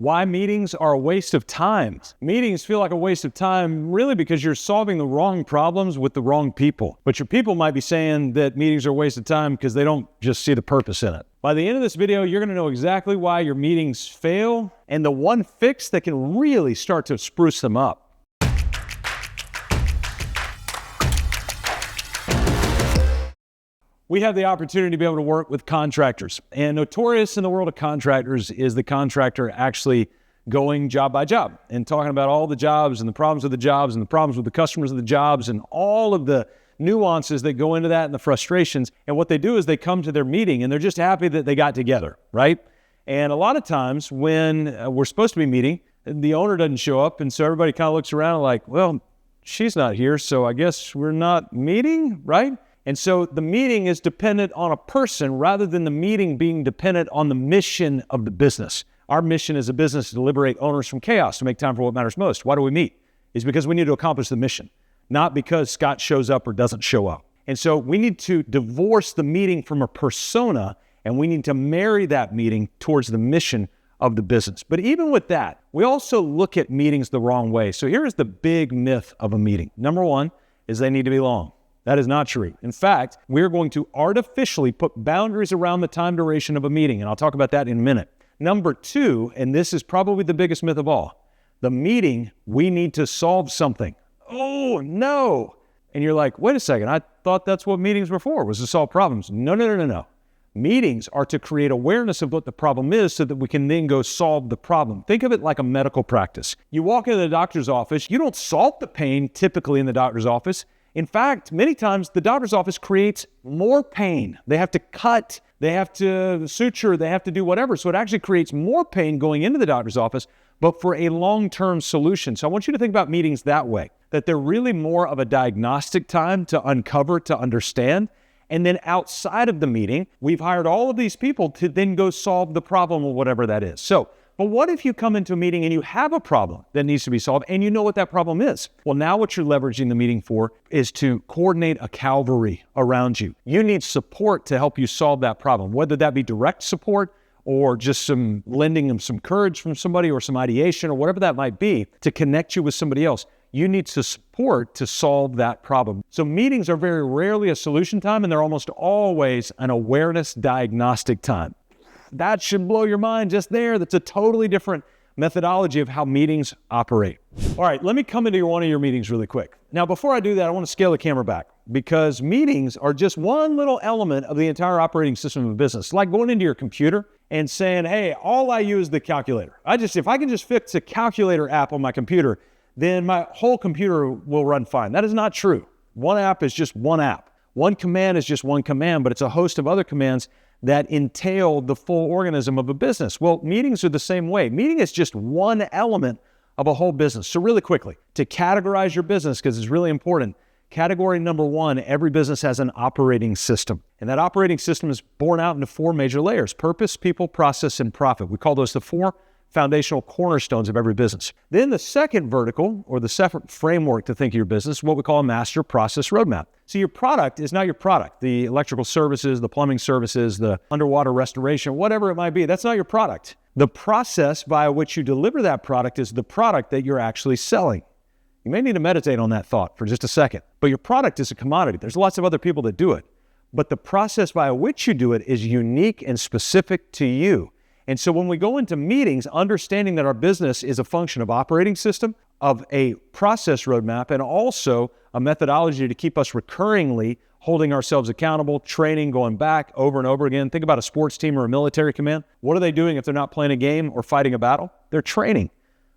Why meetings are a waste of time. Meetings feel like a waste of time really because you're solving the wrong problems with the wrong people. But your people might be saying that meetings are a waste of time because they don't just see the purpose in it. By the end of this video, you're going to know exactly why your meetings fail and the one fix that can really start to spruce them up. We have the opportunity to be able to work with contractors, and notorious in the world of contractors is the contractor actually going job by job and talking about all the jobs and the problems of the jobs and the problems with the customers of the jobs and all of the nuances that go into that and the frustrations. And what they do is they come to their meeting and they're just happy that they got together, right? And a lot of times when we're supposed to be meeting, the owner doesn't show up, and so everybody kind of looks around like, well, she's not here, so I guess we're not meeting, right? And so the meeting is dependent on a person rather than the meeting being dependent on the mission of the business. Our mission as a business is to liberate owners from chaos, to make time for what matters most. Why do we meet? It's because we need to accomplish the mission, not because Scott shows up or doesn't show up. And so we need to divorce the meeting from a persona, and we need to marry that meeting towards the mission of the business. But even with that, we also look at meetings the wrong way. So here is the big myth of a meeting. Number one is they need to be long. That is not true. In fact, we're going to artificially put boundaries around the time duration of a meeting, and I'll talk about that in a minute. Number two, and this is probably the biggest myth of all, the meeting, we need to solve something. Oh, no. And you're like, wait a second, I thought that's what meetings were for, was to solve problems. No. Meetings are to create awareness of what the problem is so that we can then go solve the problem. Think of it like a medical practice. You walk into the doctor's office, you don't solve the pain typically in the doctor's office. In fact, many times the doctor's office creates more pain. They have to cut, they have to suture, they have to do whatever. So it actually creates more pain going into the doctor's office, but for a long-term solution. So I want you to think about meetings that way, that they're really more of a diagnostic time to uncover, to understand. And then outside of the meeting, we've hired all of these people to then go solve the problem or whatever that is. But what if you come into a meeting and you have a problem that needs to be solved and you know what that problem is? Well, now what you're leveraging the meeting for is to coordinate a cavalry around you. You need support to help you solve that problem, whether that be direct support or just some lending them some courage from somebody or some ideation or whatever that might be to connect you with somebody else. You need to support to solve that problem. So meetings are very rarely a solution time, and they're almost always an awareness diagnostic time. That should blow your mind just there. That's a totally different methodology of how meetings operate. All right, let me come into one of your meetings really quick. Now, before I do that, I want to scale the camera back because meetings are just one little element of the entire operating system of a business. It's like going into your computer and saying, hey, all I use is the calculator. If I can just fix a calculator app on my computer, then my whole computer will run fine. That is not true. One app is just one app. One command is just one command, but it's a host of other commands that entail the full organism of a business. Well, meetings are the same way. Meeting is just one element of a whole business. So really quickly, to categorize your business, because it's really important, category number one, every business has an operating system. And that operating system is borne out into four major layers: purpose, people, process, and profit. We call those the four foundational cornerstones of every business. Then the second vertical, or the separate framework to think of your business, what we call a master process roadmap. So your product is not your product. The electrical services, the plumbing services, the underwater restoration, whatever it might be, that's not your product. The process by which you deliver that product is the product that you're actually selling. You may need to meditate on that thought for just a second. But your product is a commodity. There's lots of other people that do it. But the process by which you do it is unique and specific to you. And so when we go into meetings, understanding that our business is a function of operating system, of a process roadmap, and also a methodology to keep us recurringly holding ourselves accountable, training, going back over and over again. Think about a sports team or a military command. What are they doing if they're not playing a game or fighting a battle? They're training.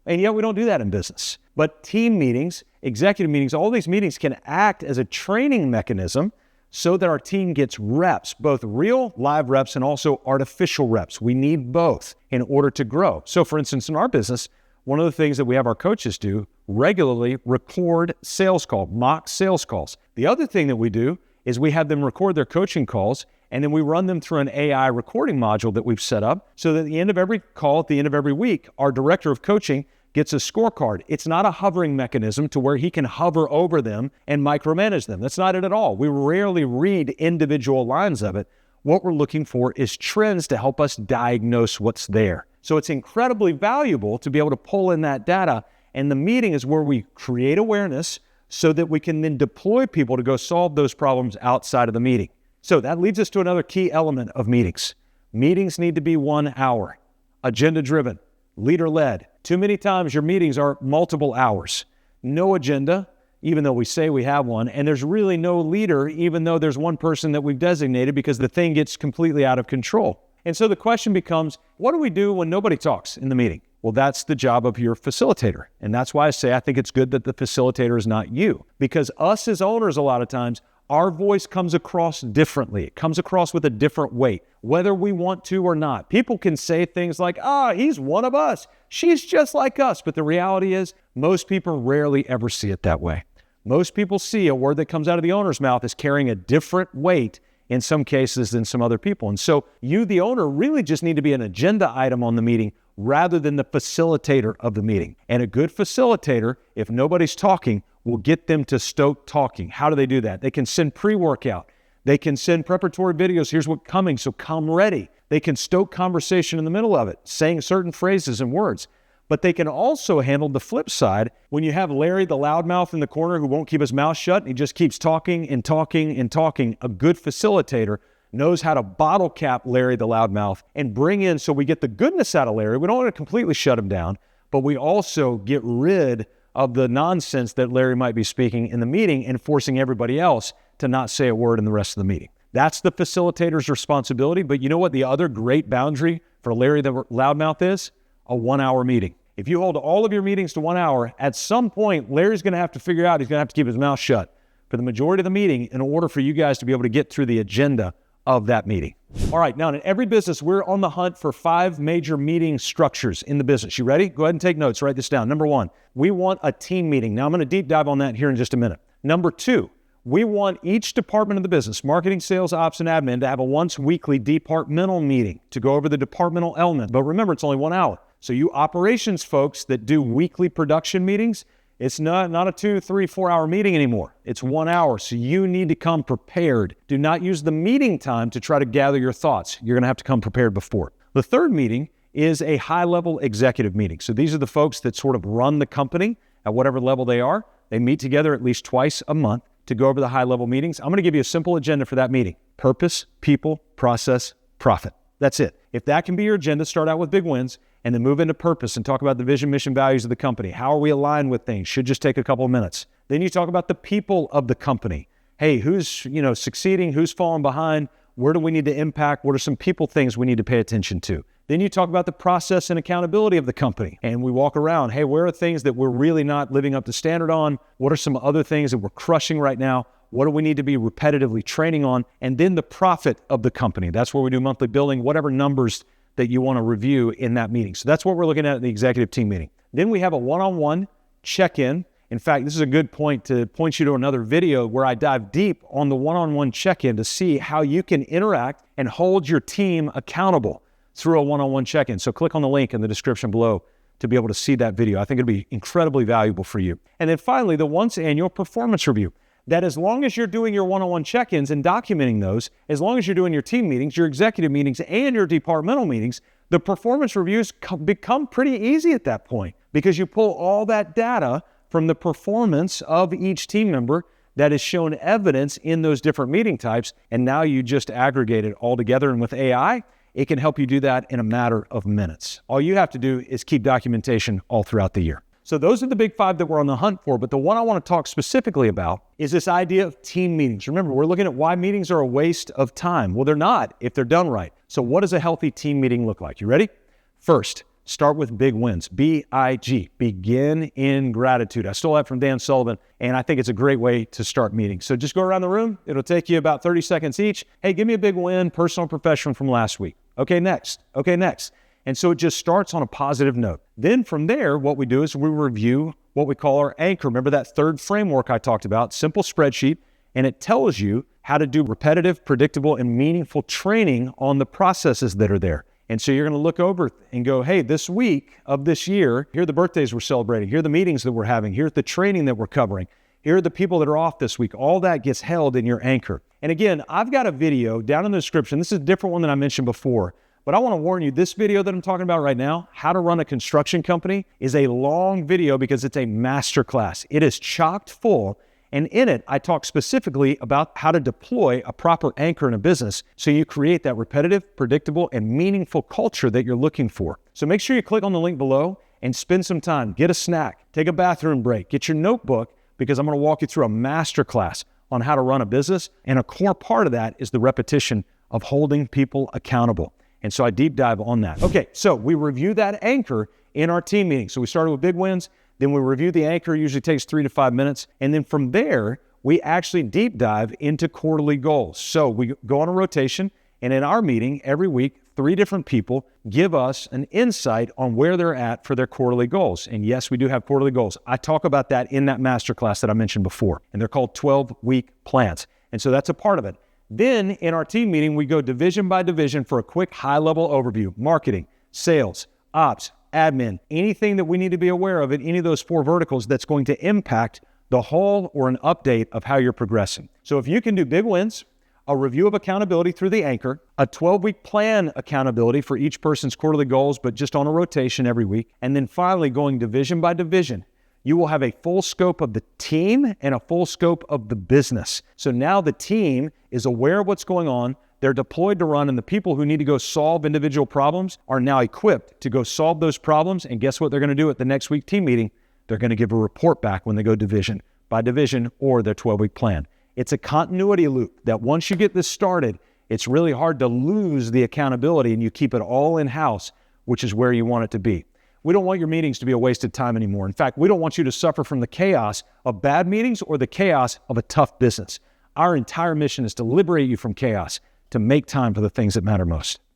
And yet we don't do that in business. But team meetings, executive meetings, all these meetings can act as a training mechanism so that our team gets reps, both real live reps and also artificial reps. We need both in order to grow. So for instance, in our business, one of the things that we have our coaches do regularly, record sales calls, mock sales calls. The other thing that we do is we have them record their coaching calls, and then we run them through an AI recording module that we've set up so that at the end of every call, at the end of every week, our director of coaching gets a scorecard. It's not a hovering mechanism to where he can hover over them and micromanage them. That's not it at all. We rarely read individual lines of it. What we're looking for is trends to help us diagnose what's there. So it's incredibly valuable to be able to pull in that data. And the meeting is where we create awareness so that we can then deploy people to go solve those problems outside of the meeting. So that leads us to another key element of meetings. Meetings need to be 1 hour, agenda-driven, leader-led. Too many times your meetings are multiple hours. No agenda, even though we say we have one, and there's really no leader, even though there's one person that we've designated, because the thing gets completely out of control. And so the question becomes, what do we do when nobody talks in the meeting? Well, that's the job of your facilitator. And that's why I say I think it's good that the facilitator is not you, because us as owners, a lot of times, our voice comes across differently. It comes across with a different weight, whether we want to or not. People can say things like, he's one of us. She's just like us. But the reality is, most people rarely ever see it that way. Most people see a word that comes out of the owner's mouth as carrying a different weight in some cases than some other people. And so you, the owner, really just need to be an agenda item on the meeting rather than the facilitator of the meeting. And a good facilitator, if nobody's talking, will get them to stoke talking. How do they do that? They can send pre-workout. They can send preparatory videos. Here's what's coming, so come ready. They can stoke conversation in the middle of it, saying certain phrases and words. But they can also handle the flip side when you have Larry, the loudmouth in the corner who won't keep his mouth shut and he just keeps talking and talking and talking. A good facilitator knows how to bottle cap Larry, the loudmouth, and bring in, so we get the goodness out of Larry. We don't want to completely shut him down, but we also get rid of the nonsense that Larry might be speaking in the meeting and forcing everybody else to not say a word in the rest of the meeting. That's the facilitator's responsibility. But you know what the other great boundary for Larry, the loudmouth, is? A 1 hour meeting. If you hold all of your meetings to 1 hour, at some point, Larry's going to have to figure out he's going to have to keep his mouth shut for the majority of the meeting in order for you guys to be able to get through the agenda of that meeting. All right, now in every business, we're on the hunt for 5 major meeting structures in the business. You ready? Go ahead and take notes. Write this down. Number 1, we want a team meeting. Now I'm going to deep dive on that here in just a minute. Number 2, we want each department of the business, marketing, sales, ops, and admin, to have a once weekly departmental meeting to go over the departmental element. But remember, it's only 1 hour. So you operations folks that do weekly production meetings, it's not a 2, 3, 4 hour meeting anymore. It's 1 hour. So you need to come prepared. Do not use the meeting time to try to gather your thoughts. You're going to have to come prepared before. The third meeting is a high-level executive meeting. So these are the folks that sort of run the company at whatever level they are. They meet together at least twice a month to go over the high-level meetings. I'm going to give you a simple agenda for that meeting. Purpose, people, process, profit. That's it. If that can be your agenda, start out with big wins and then move into purpose and talk about the vision, mission, values of the company. How are we aligned with things? Should just take a couple of minutes. Then you talk about the people of the company. Hey, who's succeeding? Who's falling behind? Where do we need to impact? What are some people things we need to pay attention to? Then you talk about the process and accountability of the company. And we walk around, hey, where are things that we're really not living up to standard on? What are some other things that we're crushing right now? What do we need to be repetitively training on? And then the profit of the company. That's where we do monthly billing, whatever numbers that you want to review in that meeting. So that's what we're looking at the executive team meeting. Then we have a one-on-one check-in. In fact, this is a good point to point you to another video where I dive deep on the one-on-one check-in to see how you can interact and hold your team accountable through a one-on-one check-in. So click on the link in the description below to be able to see that video. I think it'll be incredibly valuable for you. And then finally, the once annual performance review. That as long as you're doing your one-on-one check-ins and documenting those, as long as you're doing your team meetings, your executive meetings, and your departmental meetings, the performance reviews become pretty easy at that point because you pull all that data from the performance of each team member that is shown evidence in those different meeting types, and now you just aggregate it all together. And with AI, it can help you do that in a matter of minutes. All you have to do is keep documentation all throughout the year. So those are the big 5 that we're on the hunt for, but the one I want to talk specifically about is this idea of team meetings. Remember, we're looking at why meetings are a waste of time. Well, they're not if they're done right. So what does a healthy team meeting look like? You ready? First, start with big wins. B-I-G, begin in gratitude. I stole that from Dan Sullivan, and I think it's a great way to start meetings. So just go around the room. It'll take you about 30 seconds each. Hey, give me a big win, personal or professional, from last week. Okay, next. Okay, next. And so it just starts on a positive note. Then from there, what we do is we review what we call our anchor. Remember that third framework I talked about, simple spreadsheet, and it tells you how to do repetitive, predictable, and meaningful training on the processes that are there. And so you're going to look over and go, hey, this week of this year, here are the birthdays we're celebrating. Here are the meetings that we're having. Here's the training that we're covering. Here are the people that are off this week. All that gets held in your anchor. And again, I've got a video down in the description. This is a different one than I mentioned before. But I want to warn you, this video that I'm talking about right now, how to run a construction company, is a long video because it's a masterclass. It is chocked full, and in it, I talk specifically about how to deploy a proper anchor in a business so you create that repetitive, predictable, and meaningful culture that you're looking for. So make sure you click on the link below and spend some time. Get a snack, take a bathroom break, get your notebook, because I'm going to walk you through a masterclass on how to run a business, and a core part of that is the repetition of holding people accountable. And so I deep dive on that. Okay, so we review that anchor in our team meeting. So we started with big wins, then we review the anchor, usually takes 3 to 5 minutes. And then from there, we actually deep dive into quarterly goals. So we go on a rotation, and in our meeting every week, 3 different people give us an insight on where they're at for their quarterly goals. And yes, we do have quarterly goals. I talk about that in that masterclass that I mentioned before, and they're called 12-week plans. And so that's a part of it. Then in our team meeting, we go division by division for a quick high-level overview: marketing, sales, ops, admin, anything that we need to be aware of in any of those 4 verticals that's going to impact the whole or an update of how you're progressing. So if you can do big wins, a review of accountability through the anchor, a 12-week plan accountability for each person's quarterly goals, but just on a rotation every week, and then finally going division by division, you will have a full scope of the team and a full scope of the business. So now the team is aware of what's going on, they're deployed to run, and the people who need to go solve individual problems are now equipped to go solve those problems. And guess what they're going to do at the next week team meeting? They're going to give a report back when they go division by division or their 12-week plan. It's a continuity loop that once you get this started, it's really hard to lose the accountability, and you keep it all in-house, which is where you want it to be. We don't want your meetings to be a wasted time anymore. In fact, we don't want you to suffer from the chaos of bad meetings or the chaos of a tough business. Our entire mission is to liberate you from chaos, to make time for the things that matter most.